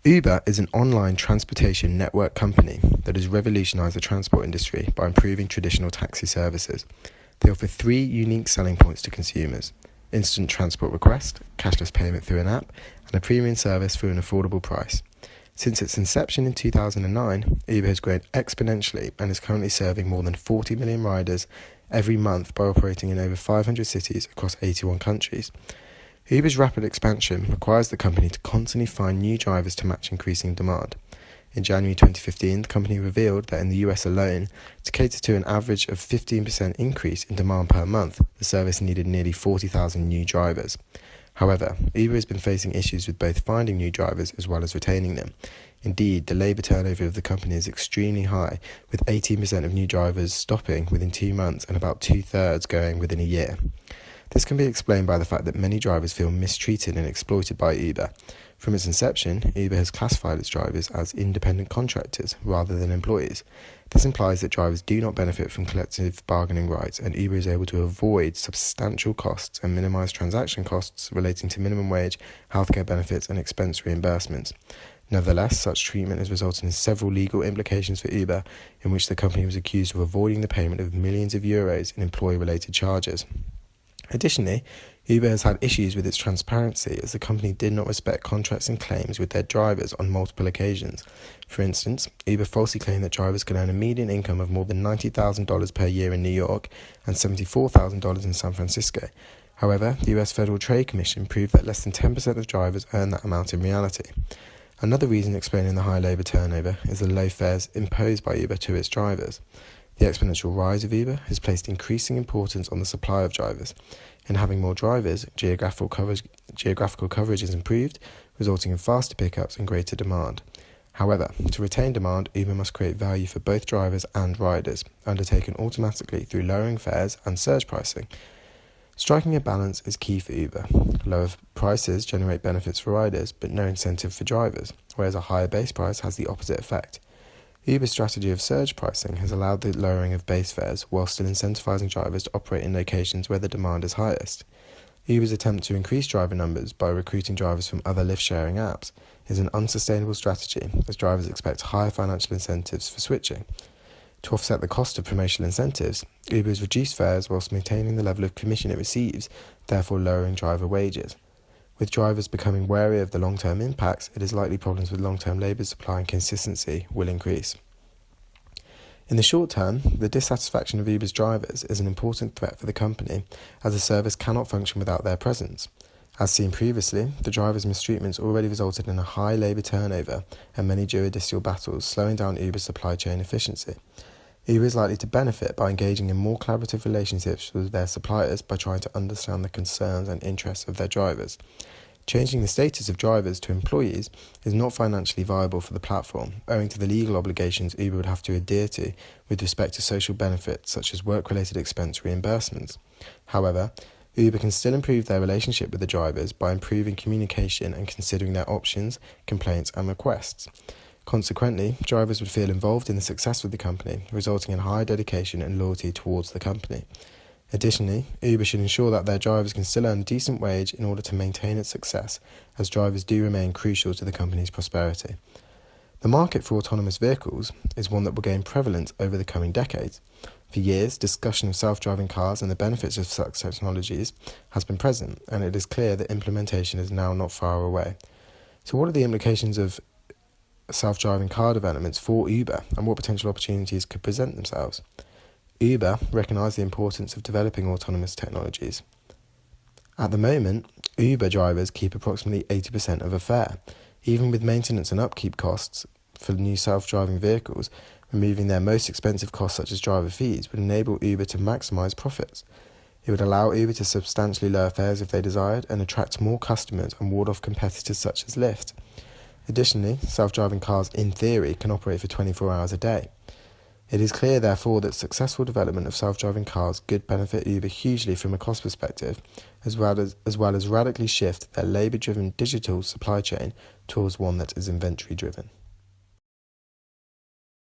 Uber is an online transportation network company that has revolutionized the transport industry by improving traditional taxi services. They offer three unique selling points to consumers: instant transport request, cashless payment through an app, and a premium service for an affordable price. Since its inception in 2009, Uber has grown exponentially and is currently serving more than 40 million riders every month by operating in over 500 cities across 81 countries. Uber's rapid expansion requires the company to constantly find new drivers to match increasing demand. In January 2015, the company revealed that in the US alone, to cater to an average of 15% increase in demand per month, the service needed nearly 40,000 new drivers. However, Uber has been facing issues with both finding new drivers as well as retaining them. Indeed, the labour turnover of the company is extremely high, with 18% of new drivers stopping within 2 months and about 2/3 going within a year. This can be explained by the fact that many drivers feel mistreated and exploited by Uber. From its inception, Uber has classified its drivers as independent contractors rather than employees. This implies that drivers do not benefit from collective bargaining rights, and Uber is able to avoid substantial costs and minimise transaction costs relating to minimum wage, healthcare benefits and expense reimbursements. Nevertheless, such treatment has resulted in several legal implications for Uber, in which the company was accused of avoiding the payment of millions of euros in employee-related charges. Additionally, Uber has had issues with its transparency, as the company did not respect contracts and claims with their drivers on multiple occasions. For instance, Uber falsely claimed that drivers could earn a median income of more than $90,000 per year in New York and $74,000 in San Francisco. However, the US Federal Trade Commission proved that less than 10% of drivers earn that amount in reality. Another reason explaining the high labour turnover is the low fares imposed by Uber to its drivers. The exponential rise of Uber has placed increasing importance on the supply of drivers. In having more drivers, geographical coverage is improved, resulting in faster pickups and greater demand. However, to retain demand, Uber must create value for both drivers and riders, undertaken automatically through lowering fares and surge pricing. Striking a balance is key for Uber. Lower prices generate benefits for riders, but no incentive for drivers, whereas a higher base price has the opposite effect. Uber's strategy of surge pricing has allowed the lowering of base fares while still incentivizing drivers to operate in locations where the demand is highest. Uber's attempt to increase driver numbers by recruiting drivers from other lift-sharing apps is an unsustainable strategy, as drivers expect higher financial incentives for switching. To offset the cost of promotional incentives, Uber has reduced fares whilst maintaining the level of commission it receives, therefore lowering driver wages. With drivers becoming wary of the long-term impacts, it is likely problems with long-term labour supply and consistency will increase. In the short term, the dissatisfaction of Uber's drivers is an important threat for the company, as the service cannot function without their presence. As seen previously, the drivers' mistreatments already resulted in a high labour turnover and many judicial battles, slowing down Uber's supply chain efficiency. Uber is likely to benefit by engaging in more collaborative relationships with their suppliers by trying to understand the concerns and interests of their drivers. Changing the status of drivers to employees is not financially viable for the platform, owing to the legal obligations Uber would have to adhere to with respect to social benefits such as work-related expense reimbursements. However, Uber can still improve their relationship with the drivers by improving communication and considering their options, complaints and requests. Consequently, drivers would feel involved in the success of the company, resulting in high dedication and loyalty towards the company. Additionally, Uber should ensure that their drivers can still earn a decent wage in order to maintain its success, as drivers do remain crucial to the company's prosperity. The market for autonomous vehicles is one that will gain prevalence over the coming decades. For years, discussion of self-driving cars and the benefits of such technologies has been present, and it is clear that implementation is now not far away. So what are the implications of self-driving car developments for Uber, and what potential opportunities could present themselves? Uber recognised the importance of developing autonomous technologies. At the moment, Uber drivers keep approximately 80% of a fare. Even with maintenance and upkeep costs for new self-driving vehicles, removing their most expensive costs such as driver fees would enable Uber to maximise profits. It would allow Uber to substantially lower fares if they desired and attract more customers and ward off competitors such as Lyft. Additionally, self-driving cars, in theory, can operate for 24 hours a day. It is clear, therefore, that successful development of self-driving cars could benefit Uber hugely from a cost perspective, as well as radically shift their labour-driven digital supply chain towards one that is inventory-driven.